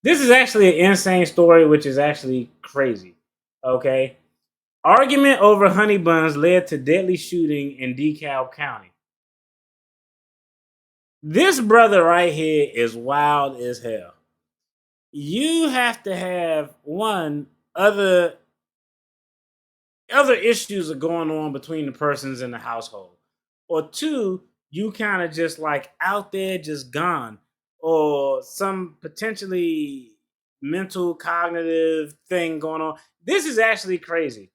This is actually an insane story, which is actually crazy. Okay. Argument over honey buns led to deadly shooting in DeKalb County. This brother right here is wild as hell. You have to have one other issues are going on between the persons in the household, or two, you kind of just like out there just gone, or some potentially mental cognitive thing going on. This is actually crazy.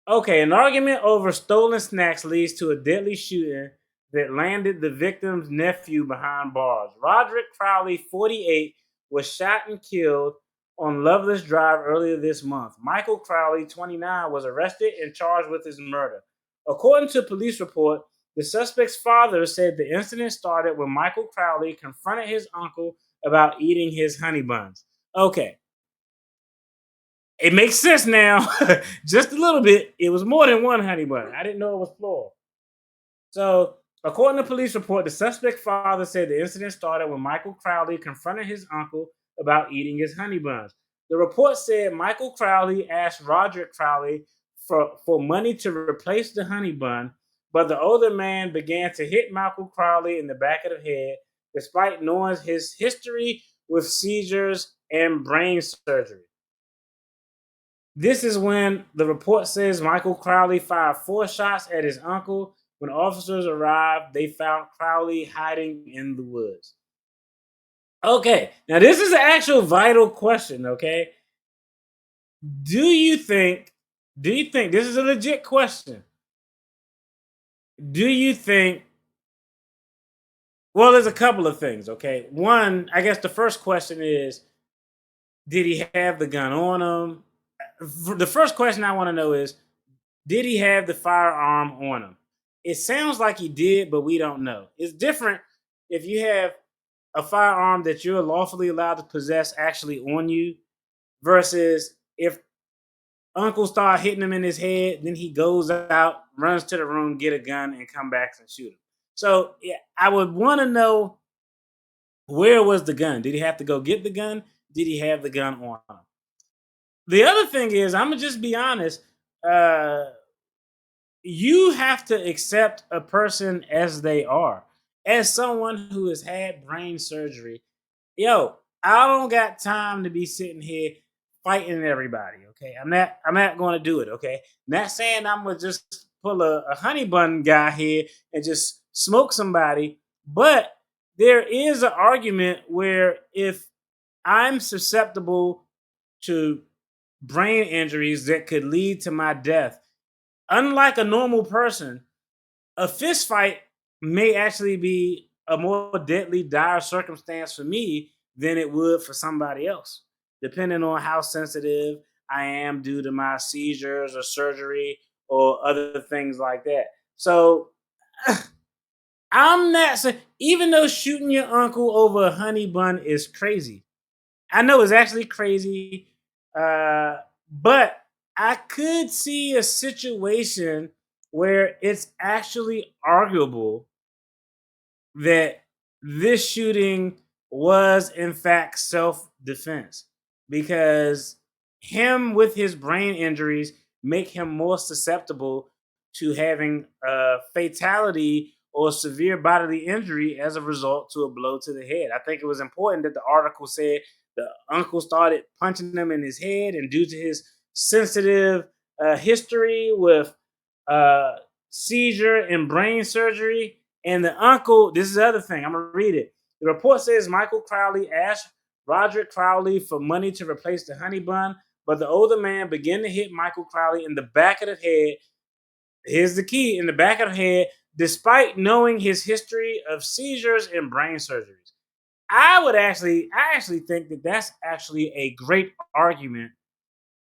Okay, an argument over stolen snacks leads to a deadly shooting that landed the victim's nephew behind bars. Roderick Crowley, 48, was shot and killed on Loveless Drive earlier this month. Michael Crowley, 29, was arrested and charged with his murder. According to a police report, the suspect's father said the incident started when Michael Crowley confronted his uncle about eating his honey buns. Okay, it makes sense now, just a little bit. It was more than one honey bun. I didn't know it was plural. So, according to police report, the suspect father said the incident started when Michael Crowley confronted his uncle about eating his honey buns. The report said Michael Crowley asked Roger Crowley for money to replace the honey bun, but the older man began to hit Michael Crowley in the back of the head, despite knowing his history with seizures and brain surgery. This is when the report says Michael Crowley fired 4 shots at his uncle. When officers arrived, they found Crowley hiding in the woods. Okay, now this is an actual vital question. Okay, do you think? Do you think this is a legit question? Do you think? Well, there's a couple of things. Okay, one, I guess the first question is, did he have the gun on him? The first question I want to know is, did he have the firearm on him? It sounds like he did, but we don't know. It's different if you have a firearm that you're lawfully allowed to possess actually on you versus if uncle start hitting him in his head, then he goes out, runs to the room, get a gun, and come back and shoot him. So yeah, I would want to know, where was the gun? Did he have to go get the gun? Did he have the gun on him? The other thing is, I'm gonna just be honest. Uh, you have to accept a person as they are. As someone who has had brain surgery, yo, I don't got time to be sitting here fighting everybody. Okay, I'm not going to do it. Okay, not saying I'm gonna just pull a honey bun guy here and just smoke somebody, but there is an argument where if I'm susceptible to brain injuries that could lead to my death, unlike a normal person, a fist fight may actually be a more deadly, dire circumstance for me than it would for somebody else, depending on how sensitive I am due to my seizures or surgery or other things like that. So I'm not saying, even though shooting your uncle over a honey bun is crazy, I know it's actually crazy, uh, but I could see a situation where it's actually arguable that this shooting was in fact self-defense, because him with his brain injuries make him more susceptible to having a fatality or severe bodily injury as a result to a blow to the head. I think it was important that the article said the uncle started punching him in his head, and due to his sensitive history with uh, seizure and brain surgery, and the uncle, this is the other thing, I'm going to read it. The report says Michael Crowley asked Roger Crowley for money to replace the honey bun, but the older man began to hit Michael Crowley in the back of the head. Here's the key: in the back of the head, despite knowing his history of seizures and brain surgeries. I actually think that that's actually a great argument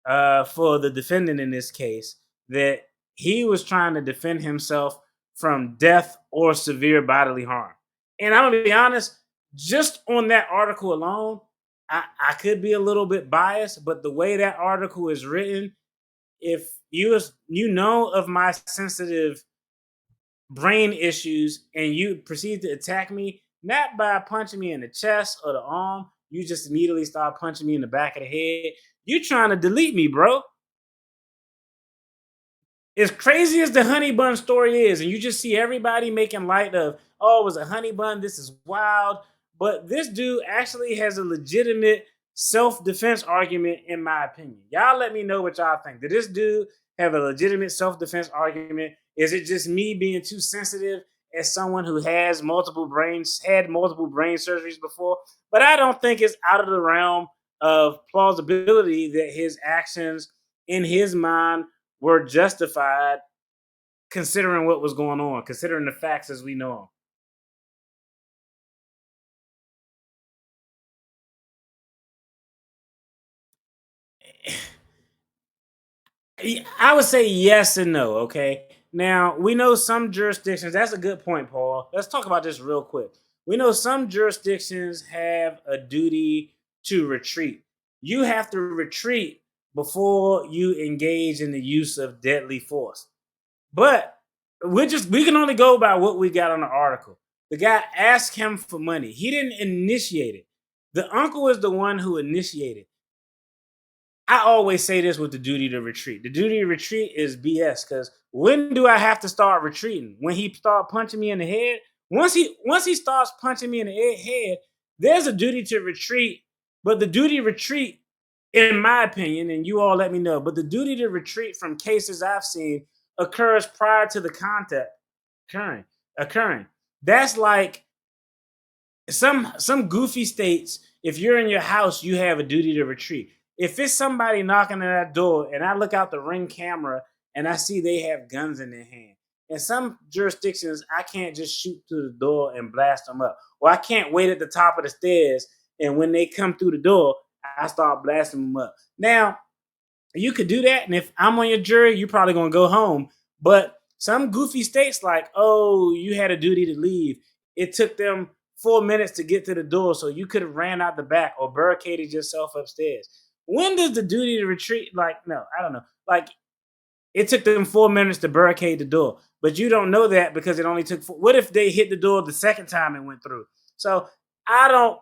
for the defendant in this case, that he was trying to defend himself from death or severe bodily harm. And I'm gonna be honest, just on that article alone, I could be a little bit biased, but the way that article is written, if you know of my sensitive brain issues and you proceed to attack me, not by punching me in the chest or the arm, you just immediately start punching me in the back of the head. You trying to delete me, bro. As crazy as the honey bun story is, and you just see everybody making light of, oh, it was a honey bun, this is wild. But this dude actually has a legitimate self-defense argument, in my opinion. Y'all let me know what y'all think. Did this dude have a legitimate self-defense argument? Is it just me being too sensitive as someone who had multiple brain surgeries before? But I don't think it's out of the realm of plausibility that his actions in his mind were justified considering what was going on, considering the facts as we know them. I would say yes and no. Okay. Now, we know some jurisdictions, that's a good point, Paul. Let's talk about this real quick. We know some jurisdictions have a duty to retreat. You have to retreat before you engage in the use of deadly force. But we can only go by what we got on the article. The guy asked him for money. He didn't initiate it. The uncle is the one who initiated. I always say this with the duty to retreat. The duty to retreat is BS because when do I have to start retreating? When he start punching me in the head? Once he starts punching me in the head, there's a duty to retreat. But the duty to retreat, in my opinion, and you all let me know, but the duty to retreat from cases I've seen occurs prior to the contact occurring. Occurring. That's like some goofy states, if you're in your house, you have a duty to retreat. If it's somebody knocking on that door and I look out the ring camera and I see they have guns in their hand, in some jurisdictions, I can't just shoot through the door and blast them up. Or I can't wait at the top of the stairs and when they come through the door, I start blasting them up. Now, you could do that, and if I'm on your jury, you're probably gonna go home. But some goofy states like, oh, you had a duty to leave. It took them 4 minutes to get to the door, so you could have ran out the back or barricaded yourself upstairs. When does the duty to retreat? Like, no, I don't know. Like, it took them 4 minutes to barricade the door, but you don't know that because it only took. What if they hit the door the second time and went through? So I don't.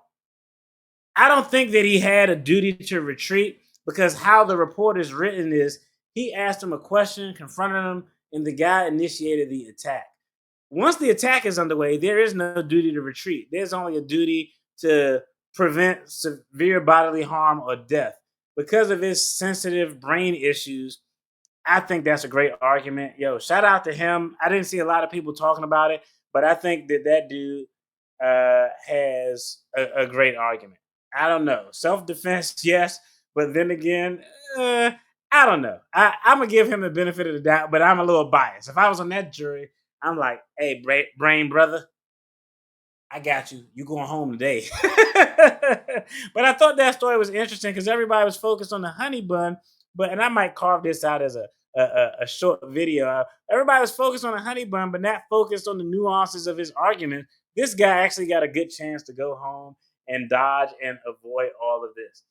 I don't think that he had a duty to retreat because how the report is written is he asked him a question, confronted him, and the guy initiated the attack. Once the attack is underway, there is no duty to retreat. There's only a duty to prevent severe bodily harm or death. Because of his sensitive brain issues, I think that's a great argument. Yo, shout out to him. I didn't see a lot of people talking about it, but I think that dude has a great argument. I don't know. Self defense, yes. But then again, I don't know. I'm going to give him the benefit of the doubt, but I'm a little biased. If I was on that jury, I'm like, hey, brain brother, I got you. You going home today. But I thought that story was interesting because everybody was focused on the honey bun. And I might carve this out as a short video. Everybody was focused on the honey bun, but not focused on the nuances of his argument. This guy actually got a good chance to go home and dodge and avoid all of this,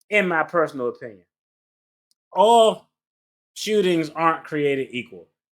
in my personal opinion. All shootings aren't created equal.